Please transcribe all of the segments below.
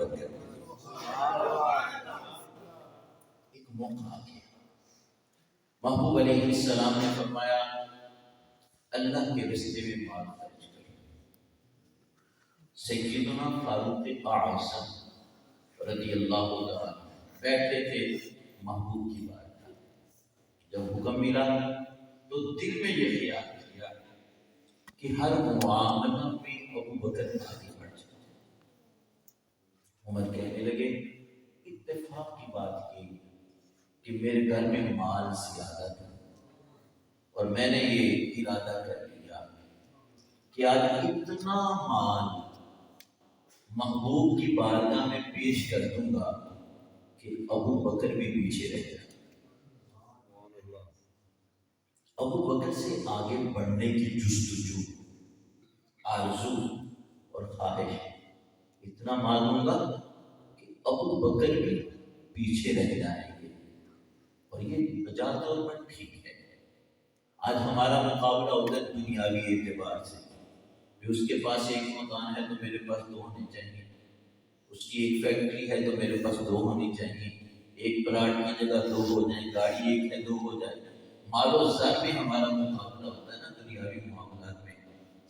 محبت کرتے ہیں۔ ایک موقع آ گیا، محبوب علیہ السلام نے فرمایا اللہ کے راستے میں مال خرچ کرو۔ سیدنا فاروق اعظم رضی اللہ عنہ بیٹھے تھے محبوب کی بات کا، جب حکم ملا تو دل میں یہ خیال کیا کہ ہر معاملہ میں ابو بکر آگے بڑھ جائے۔ عمر کہنے لگے اتفاق کی بات کی کہ میرے گھر میں مال زیادہ تھا اور میں نے یہ ارادہ کر لیا کہ آج اتنا مال محبوب کی بارگاہ میں پیش کر دوں گا کہ ابو بکر بھی پیچھے رہ جائے۔ ابو بکر سے آگے بڑھنے کی جستجو، آرزو اور خواہش، اتنا مانوں گا کہ ابو بکر بھی پیچھے رہ جائیں گے۔ اور یہ بجا طور پر ٹھیک ہے۔ آج ہمارا مقابلہ ہوتا ہے دنیاوی اعتبار سے، کہ اس کے پاس ایک مکان ہے تو میرے پاس دو ہونے چاہیے، اس کی ایک فیکٹری ہے تو میرے پاس دو ہونی چاہیے، ایک پلاٹ کی جگہ دو ہو جائیں، گاڑی ایک ہے دو ہو جائے۔ مال و زر میں ہمارا مقابلہ ہوتا ہے نا دنیاوی معاملات میں۔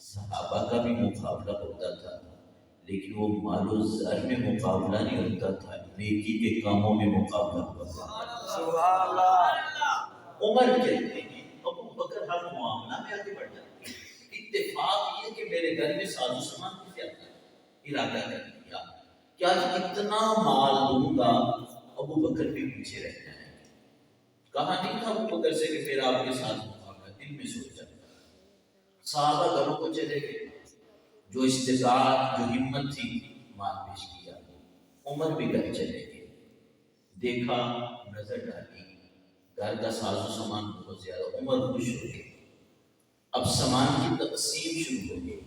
صحابہ کا بھی مقابلہ ہوتا تھا، لیکن وہ مال و زر میں مقابلہ نہیں ہوتا تھا، نیکی کے کاموں میں مقابلہ ہوتا تھا۔ سبحان اللہ۔ عمر کہتے ہیں ابو بکر ہر معاملہ میں آگے بڑھ جاتے ہیں۔ اتفاق یہ کہ میرے گھر میں ساز و سامان بھی زیادہ ہے، ارادہ کر لیا کہ آج اتنا مال دوں گا ابو بکر بھی پیچھے رہ جائیں۔ کہا نہیں تھا ابو بکر سے کہ پھر آپ کے ساتھ مقابلہ، دل میں سوچا۔ صحابہ گھروں کو چلے گئے، جو استطاعت جو ہمت تھی مال پیش کیا۔ عمر بھی گھر چلے گئے، دیکھا، نظر ڈالی، گھر کا ساز و سامان بہت زیادہ۔ عمر خوش ہو گئے، اب سامان کی تقسیم شروع ہو گئی،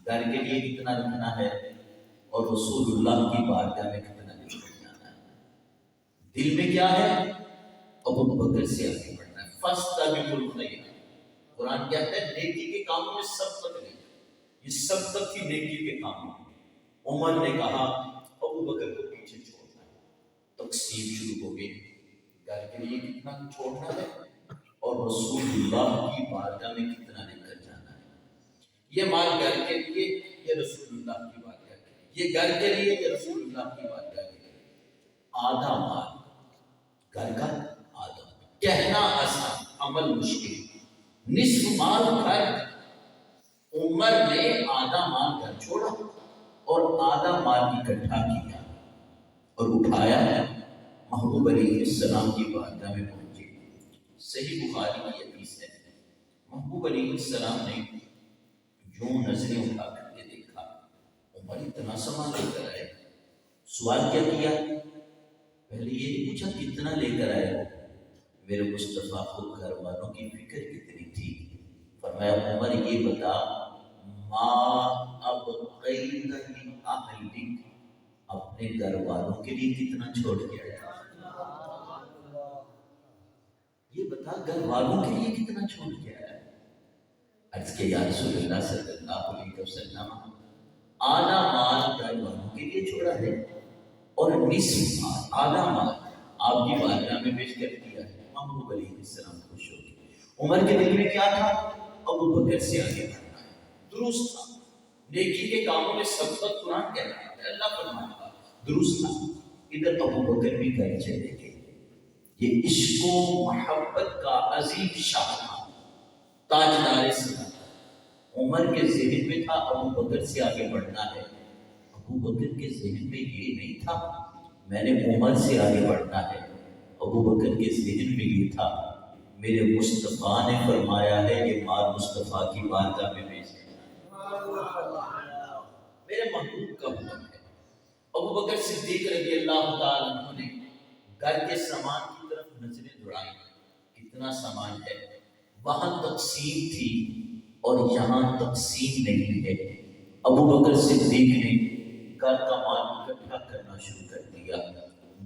گھر کے لیے کتنا رکھنا ہے اور رسول اللہ کی بارگاہ میں کتنا لے کر جانا ہے۔ دل میں کیا ہے؟ ابو بکر سے آگے بڑھنا ہے۔ فاستبقوا الخیرات، قرآن کہتا ہے نیکی کے کاموں میں سبقت نہیں، یہ سبقت تھی نیکی کے کاموں میں۔ عمر نے کہا ابو بکر کو پیچھے چھوڑنا ہے۔ تقسیم شروع ہو گئی، گھر کے لیے کتنا چھوڑنا ہے اور رسول اللہ کی بارگاہ میں کتنا لے کر جانا ہے۔ یہ مال گھر کے لیے، یہ رسول اللہ کی بارگاہ کے لیے، یہ گھر کے لیے، یہ رسول اللہ کی بارگاہ کے لیے۔ آدھا مال گھر کا، آدھا کہنا آسان، عمل مشکل۔ نصف مال گھر، عمر نے آدھا مال گھر چھوڑا اور آدھا مال اکٹھا کیا اور اٹھایا محبوب علیہ السلام کی بارگاہ میں پہنچے۔ صحیح بخاری کی حدیث ہے، محبوب علیہ السلام نے یوں نظریں اٹھا کر کے دیکھا، عمر اتنا سامان لے کر آئے۔ سوال کیا پہلے یہ نہیں پوچھا کتنا لے کر آئے ہو، میرے مصطفیٰ کو گھر والوں کی فکر کتنی تھی۔ فرمایا عمر یہ بتا، ما ابقیت من اہلک، اپنے گھر والوں کے لیے کتنا چھوڑ کے آیا، یہ بتا گھر والوں کے لیے کتنا چھوڑ کے آیا۔ عرض کے یا رسول اللہ صلی اللہ علیہ وسلم، آدھا مال گھر والوں کے لیے چھوڑا ہے اور نصف مال، آدھا مال آپ کی بارگاہ میں پیش کر دیا ہے۔ محبوب علیہ السلام خوش ہو گئے۔ عمر کے دل میں کیا تھا؟ ابو بکر سے آگے بڑھنا ہے، درست تھا، نیکی کے کاموں میں سبقت قرآن کہہ رہا ہے، اللہ فرماتا درست تھا۔ ادھر ابو بکر بھی گھر چلے گئے۔ یہ عشق و محبت کا عظیم شاہراہ تاجدار سنت عمر کے ذہن میں تھا ابو بکر سے آگے بڑھنا ہے۔ ابو بکر کے ذہن میں یہ نہیں تھا میں نے عمر سے آگے بڑھنا ہے۔ ابو بکر کے ذہن میں یہ تھا میرے مصطفیٰ نے فرمایا ہے یہ مال مصطفیٰ کی بارگاہ میں بھیج دینا، میرے محبوب کا حکم ہے۔ ابو بکر صدیق رضی اللہ تعالیٰ عنہ نے گھر کے سامان کی طرف نظریں دوڑائیں، کتنا سامان ہے، وہاں تقسیم تھی اور یہاں تقسیم نہیں ہے۔ ابو بکر صدیق نے گھر کا مال اکٹھا کرنا شروع کر دیا،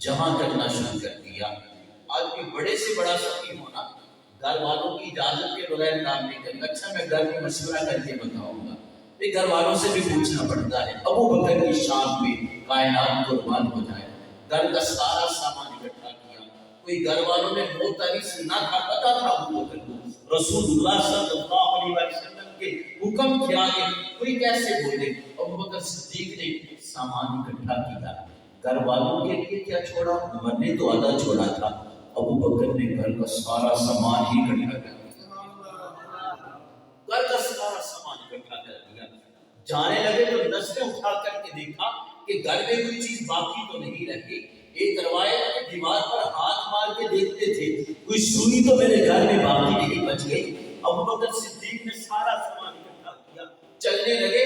جمع کرنا شروع کر دیا۔ آج بھی بڑے سے بڑا سخی ہونا، گھر والوں کی اجازت کے بغیر کام نہیں کرنا۔ اچھا میں گھر میں مشورہ کر کے بتاؤں گا، گھر والوں سے بھی پوچھنا پڑتا ہے۔ ابو بکر کی شان میں کائنات قربان ہو جائے. گھر کا سارا سامان اکٹھا کیا. کوئی گھر والوں نے موت تاریخ نہ تھا، پتا تھا ابو بکر کو رسول اللہ صلی اللہ علیہ وسلم کے حکم کے آگے کوئی کیسے بولے. ابو بکر صدیق نے سامان اکٹھا کیا. گھر والوں کے لیے کیا چھوڑا؟ عمر نے تو آدھا چھوڑا تھا، ابو بکر نے گھر کا سارا سامان ہی اکٹھا کر دیا. گھر کا سارا سامان اکٹھا کر دیا. جانے لگے تو نظریں اٹھا کر کے دیکھا کہ گھر میں کوئی چیز باقی تو نہیں رہی. ایک روایت کے دیوار پر ہاتھ مار کے دیکھتے تھے کوئی سوئی تو میرے گھر میں باقی نہیں بچ گئی. ابو بکر صدیق نے سارا سامان اکٹھا کیا. چلنے لگے،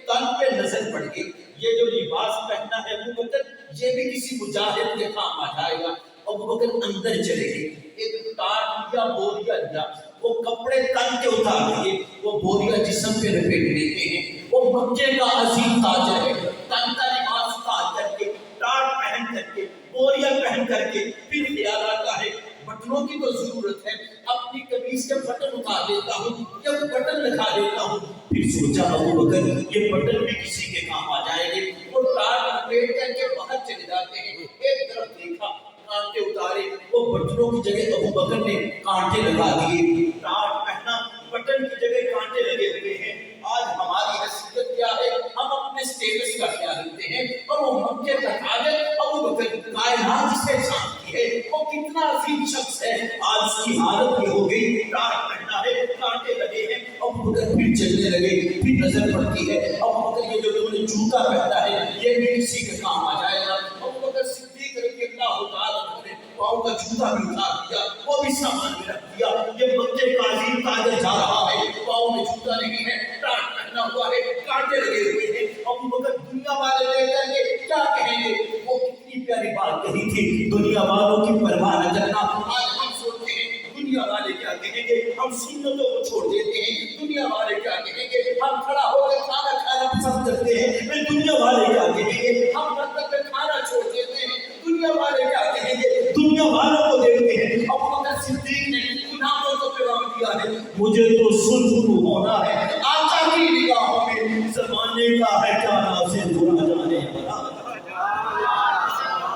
تن پہ نظر پڑ گئی. یہ جو لباس پہنا ہے ابو بکر، یہ بھی کسی مجاہد کے کام آ جائے گا. ابو بکر اندر چلے گئے، ایک ٹاٹ لیا، بوریا لیا، وہ کپڑے تن کے اتار دیے، وہ بوریا جسم پہ لپیٹ لیتے ہیں. وہ مکے کا عظیم تاجر ہے، تن کا لباس اتار کر کے، ٹاٹ پہن کر کے، بوریا پہن کر کے، پھر خیال آتا ہے بٹنوں کی تو ضرورت ہے، اپنی قمیص کے بٹن اتار لیتا ہوں یا بٹن لگا لیتا ہوں. پھر سوچا ابو بکر یہ بٹن بھی کسی کے کام آ جائیں گے. وہ ٹاٹ لپیٹ کر کے باہر چلے جاتے ہیں. ایک طرف دیکھا، کانٹے اتارے، وہ بٹنوں کی جگہ ابو بکر نے کانٹے لگا دیے. ٹاٹ پہنا، بٹن کی جگہ کانٹے لگے ہوئے ہیں. آج ہماری حیثیت کیا ہے؟ ہم اپنے اسٹیٹس کا خیال رکھتے ہیں، اور وہ مکے کا تاجر ابو بکر، کائنات جسے جانتی ہے وہ کتنا عظیم شخص ہے، آج اس کی حالت یہ ہو گئی. ٹاٹ پہنا ہے، کانٹے لگے ہیں. ابو بکر پھر چلنے لگے. پھر نظر پڑتی ہے ابو بکر یہ جو تم نے جوتا پہنا ہے یہ بھی کسی کے کام آ جائے گا. ابو بکر صدیق رضی اللہ تعالیٰ نے پاؤں کا جوتا بھی اتار دیا، وہ بھی سامان میں رکھ دیا. یہ مکے کا عظیم تاجر جا رہا ہے، پاؤں میں جوتا نہیں ہے، ٹاٹ پہنا ہوا ہے، کانٹے لگے ہوئے ہیں. ابو بکر دنیا والے دیکھ کر کے کیا کہیں گے؟ وہ کتنی پیاری بات کہی تھی، دنیا والوں کی پرواہ نہ کرنا. آج ہم سوچتے ہیں دنیا والے کیا کہیں گے، ہم سنتوں کو چھوڑ دیتے ہیں. دنیا والے کیا کہیں گے، ہم کھڑا ہو کر کھانا کھانا پسند کرتے ہیں. دنیا والے کیا کہیں گے، ہم برتن میں کھانا چھوڑ دیتے ہیں. دنیا والے کیا کہیں گے، دنیا والوں کو دیکھتے ہیں. ابو بکر صدیق نے گناہوں کو پیغام دیا ہے، مجھے تو سرخرو ہونا ہے آقا کی نگاہوں میں. زمانے کا ہے کیا نازل برا جانے والا.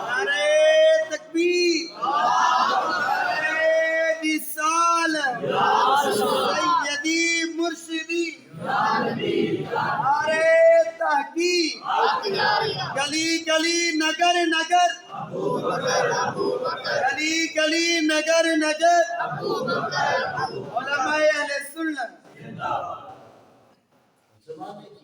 نعرہ تکبیر، نعرہ رسالت، سیدی مرشدی، نعرہ تحقیق، گلی گلی نگر نگر، گلی گلی نگر نگر، علماء اہل سنت. زمانے کی